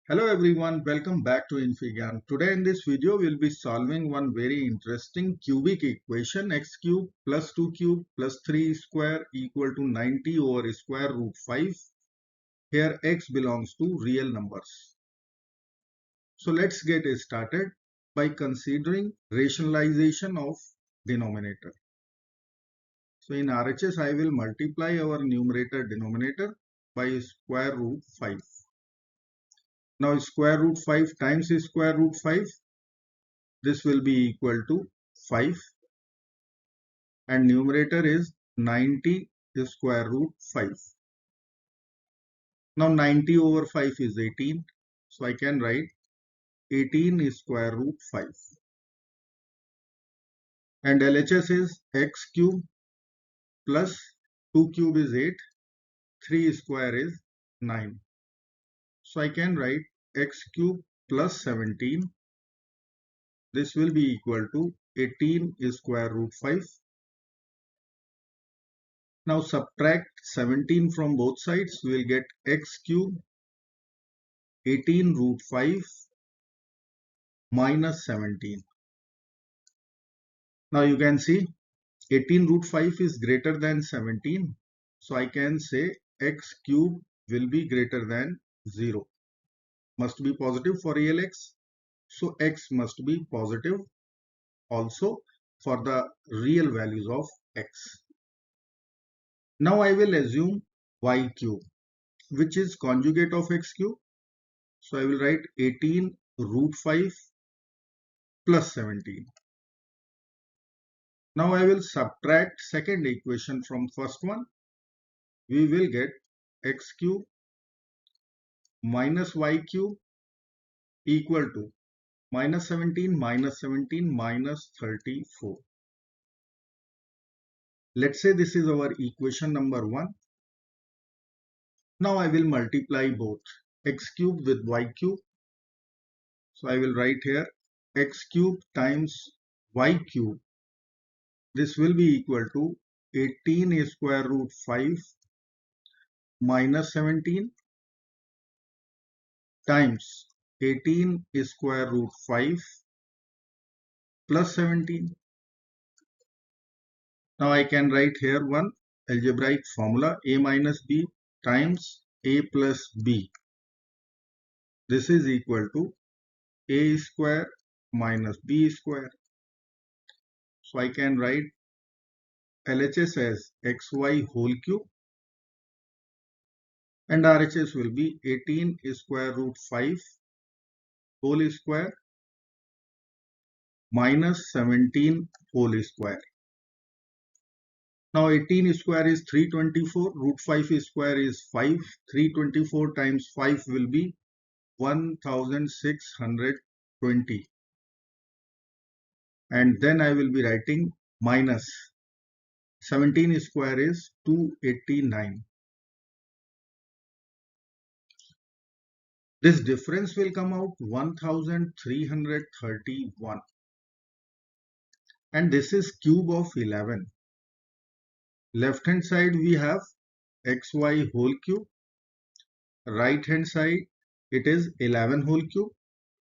Hello everyone, welcome back to infyGyan. Today in this video, we'll be solving one very interesting cubic equation x cube plus 2 cube plus 3 square equal to 90 over square root 5. Here x belongs to real numbers. So let's get started by considering rationalization of denominator. So in RHS, I will multiply our numerator denominator by square root 5. Now square root 5 times square root 5, this will be equal to 5 and numerator is 90 square root 5. Now 90 over 5 is 18. So I can write 18 square root 5. And LHS is x cube plus 2 cube is 8. 3 square is 9. So I can write x cube plus 17. This will be equal to 18 square root 5. Now subtract 17 from both sides. We will get x cube 18 root 5 minus 17. Now you can see 18 root 5 is greater than 17. So I can say x cube will be greater than 0. Must be positive for real x. So x must be positive also for the real values of x. Now I will assume y cube, which is conjugate of x cube. So I will write 18 root 5 plus 17. Now I will subtract second equation from first one. We will get x cube minus y cube equal to minus 17 minus 34. Let's say this is our equation number 1. Now I will multiply both x cube with y cube. So I will write here x cube times y cube. This will be equal to 18 square root 5 minus 17 times 18 square root 5 plus 17. Now I can write here one algebraic formula a minus b times a plus b. This is equal to a square minus b square. So I can write LHS as xy whole cube and RHS will be 18 square root 5 whole square minus 17 whole square. Now 18 square is 324, root 5 square is 5, 324 times 5 will be 1620. And then I will be writing minus 17 square is 289. This difference will come out 1331. And this is cube of 11. Left hand side we have xy whole cube. Right hand side it is 11 whole cube.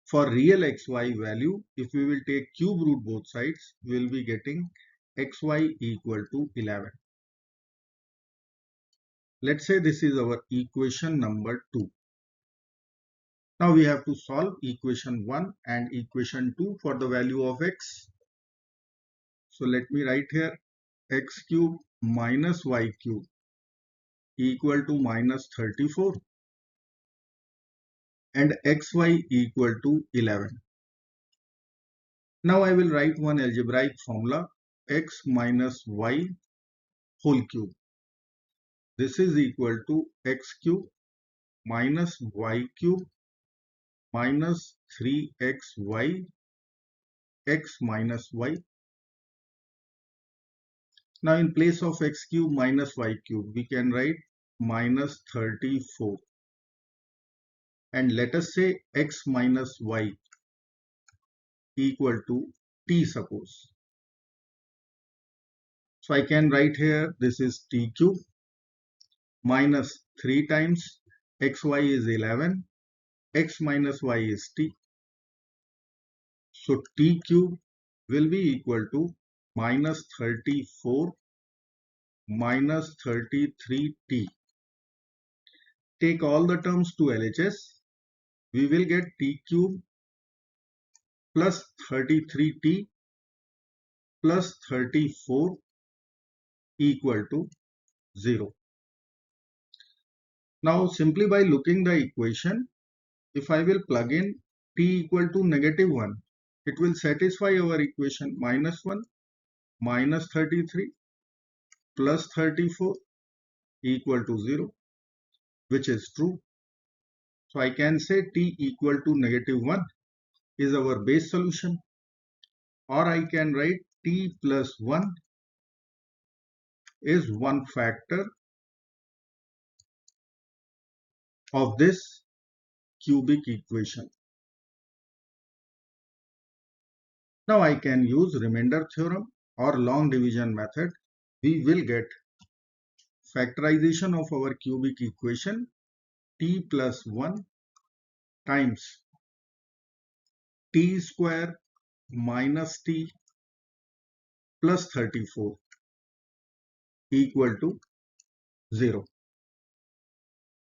For real xy value, if we will take cube root both sides, we will be getting xy equal to 11. Let's say this is our equation number 2. Now we have to solve equation 1 and equation 2 for the value of x. So let me write here x cube minus y cube equal to minus 34 and xy equal to 11. Now I will write one algebraic formula x minus y whole cube. This is equal to x cube minus y cube minus 3xy x minus y. Now in place of x cube minus y cube, we can write minus 34. And let us say x minus y equal to t suppose. So I can write here this is t cube minus 3 times xy is 11 x minus y is t. So t cube will be equal to minus 34 minus 33t. Take all the terms to LHS. We will get t cube plus 33t plus 34 equal to 0. Now simply by looking the equation, if I will plug in t equal to negative 1, it will satisfy our equation minus 1 minus 33 plus 34 equal to 0, which is true. So I can say t equal to negative 1 is our base solution, or I can write t plus 1 is one factor of this cubic equation. Now I can use remainder theorem or long division method. We will get factorization of our cubic equation t plus 1 times t square minus t plus 34 equal to 0.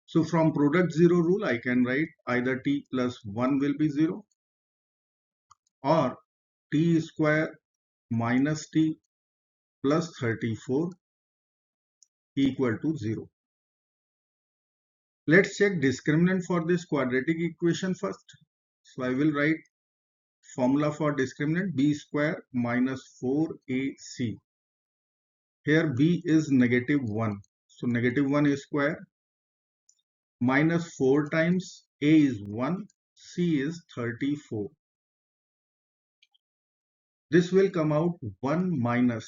So from product 0 rule, I can write either t plus 1 will be 0 or t square minus t plus 34 equal to 0. Let's check discriminant for this quadratic equation first. So I will write formula for discriminant b square minus 4ac. Here b is negative 1. So negative 1 is square minus 4 times a is 1, c is 34. This will come out 1 minus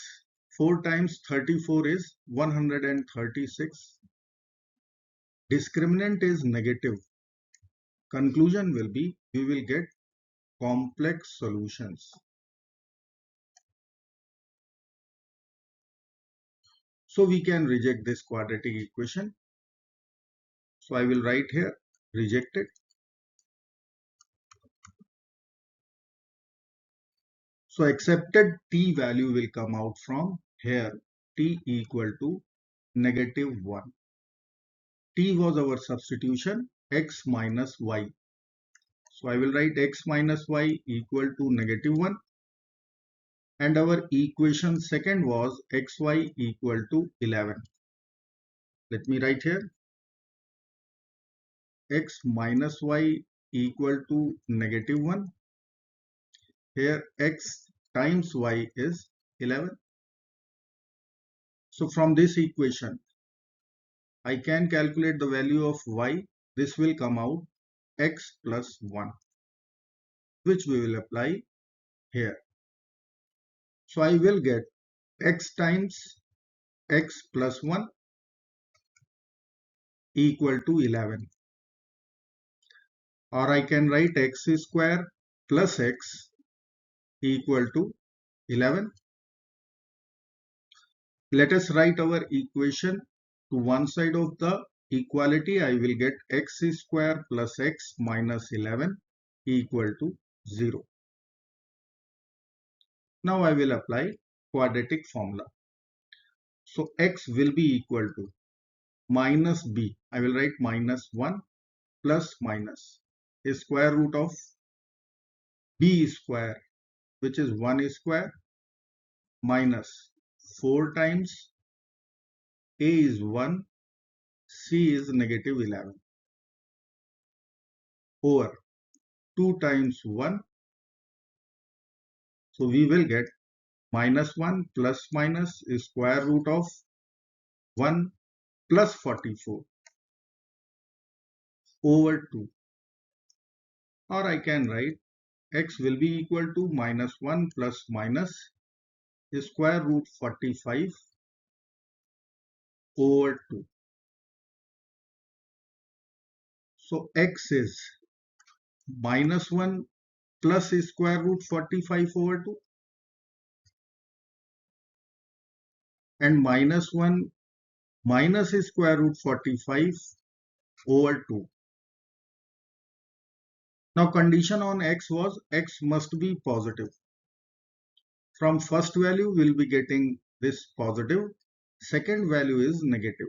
4 times 34 is 136. Discriminant is negative. Conclusion will be we will get complex solutions. So we can reject this quadratic equation. So I will write here rejected. So accepted t value will come out from here t equal to negative 1. T was our substitution x minus y. So I will write x minus y equal to negative 1. And our equation second was xy equal to 11. Let me write here x minus y equal to negative 1. Here x times y is 11. So from this equation, I can calculate the value of y. This will come out x plus 1, which we will apply here. So I will get x times x plus 1 equal to 11. Or I can write x square plus x equal to 11. Let us write our equation to one side of the equality. I will get x square plus x minus 11 equal to 0. Now I will apply quadratic formula. So x will be equal to minus b. I will write minus 1 plus minus a square root of b square, which is 1 square, minus 4 times a is 1, c is negative 11, over 2 times 1. So we will get minus 1 plus minus is square root of 1 plus 44 over 2. Or I can write x will be equal to minus 1 plus minus is square root 45 over 2. So x is minus 1 plus is square root 45 over 2 and minus 1 minus is square root 45 over 2. Now condition on x was x must be positive. From first value we will be getting this positive, second value is negative.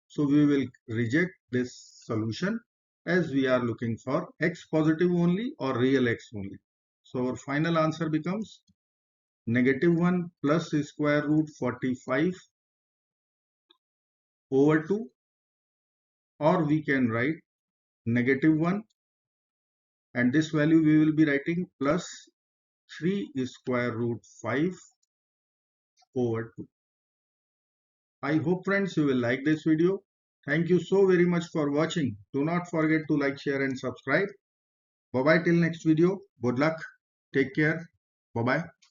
So we will reject this solution as we are looking for x positive only or real x only. So our final answer becomes -1 plus square root 45 over 2, or we can write -1, and this value we will be writing plus 3 square root 5 over 2. I hope friends you will like this video. Thank you so very much for watching. Do not forget to like, share and subscribe. Bye bye till next video. Good luck. Take care. Bye bye.